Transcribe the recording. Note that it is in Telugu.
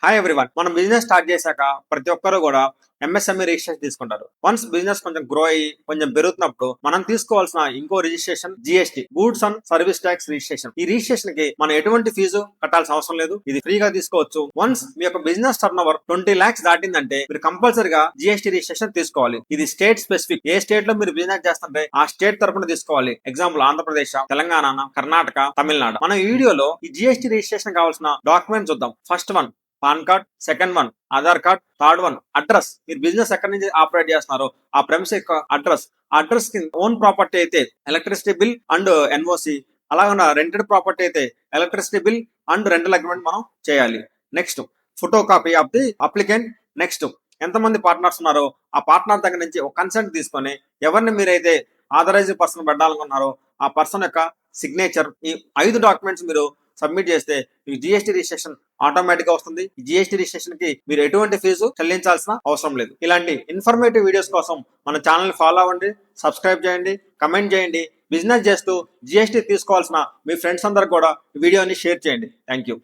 Hi everyone. మనం బిజినెస్ స్టార్ట్ చేశాక ప్రతి ఒక్కరు కూడా ఎంఎస్ఎంఈ రిజిస్ట్రేషన్ తీసుకుంటారు. వన్స్ బిజినెస్ కొంచెం గ్రో అయ్యి కొంచెం పెరుగుతున్నప్పుడు మనం తీసుకోవాల్సిన ఇంకో registration GST, goods and service tax registration. ఈ రిజిస్ట్రేషన్ కి మనం ఎటువంటి ఫీజు కట్టాల్సిన అవసరం లేదు. ఇది ఫ్రీగా తీసుకోవచ్చు. వన్స్ మీ యొక్క బిజినెస్ టర్న్ ఓవర్ 20 lakhs దాటిందంటే మీరు కంపల్సరీగా జిఎస్టీ రిజిస్ట్రేషన్ తీసుకోవాలి. ఇది స్టేట్ స్పెసిఫిక్. ఏ స్టేట్ లో మీరు బిజినెస్ చేస్తుంటే ఆ స్టేట్ తరపున తీసుకోవాలి. ఎగ్జాంపుల్ ఆంధ్రప్రదేశ్, తెలంగాణ, కర్ణాటక, తమిళనాడు. మన వీడియోలో ఈ జిఎస్టీ రిజిస్ట్రేషన్ కావాల్సిన డాక్యుమెంట్ చూద్దాం. First one pan card, second one Aadhaar card, third one address. మీరు బిజినెస్ ఎక్కడి నుంచి ఆపరేట్ చేస్తున్నారో ఆ ప్రెమిస్ యొక్క అడ్రస్. అడ్రస్ కి ఓన్ ప్రాపర్టీ అయితే ఎలక్ట్రిసిటీ బిల్ అండ్ ఎన్ఓసి, అలాగే రెంటెడ్ ప్రాపర్టీ అయితే electricity bill and rental agreement మనం చేయాలి. Next photo copy of the applicant. Next ఎంతమంది పార్ట్నర్స్ ఉన్నారో ఆ పార్ట్నర్ దగ్గర నుంచి ఒక కన్సెంట్ తీసుకొని ఎవరిని మీరైతే ఆథరైజ్డ్ పర్సన్ పెట్టాలనుకున్నారో ఆ పర్సన్ యొక్క సిగ్నేచర్, ఈ 5 డాక్యుమెంట్స్ మీరు సబ్మిట్ చేస్తే ఈ జిఎస్టీ రిజిస్ట్రేషన్ ఆటోమేటిక్ గా వస్తుంది. ఈ జిఎస్టీ రిజిస్ట్రేషన్ కి మీరు ఎటువంటి ఫీజు చెల్లించాల్సిన అవసరం లేదు. ఇలాంటి ఇన్ఫర్మేటివ్ వీడియోస్ కోసం మన ఛానల్ ఫాలో అవ్వండి, సబ్స్క్రైబ్ చేయండి, కమెంట్ చేయండి. బిజినెస్ చేస్తూ జిఎస్టీ తీసుకోవాల్సిన మీ ఫ్రెండ్స్ అందరికి కూడా ఈ వీడియోని షేర్ చేయండి. Thank you.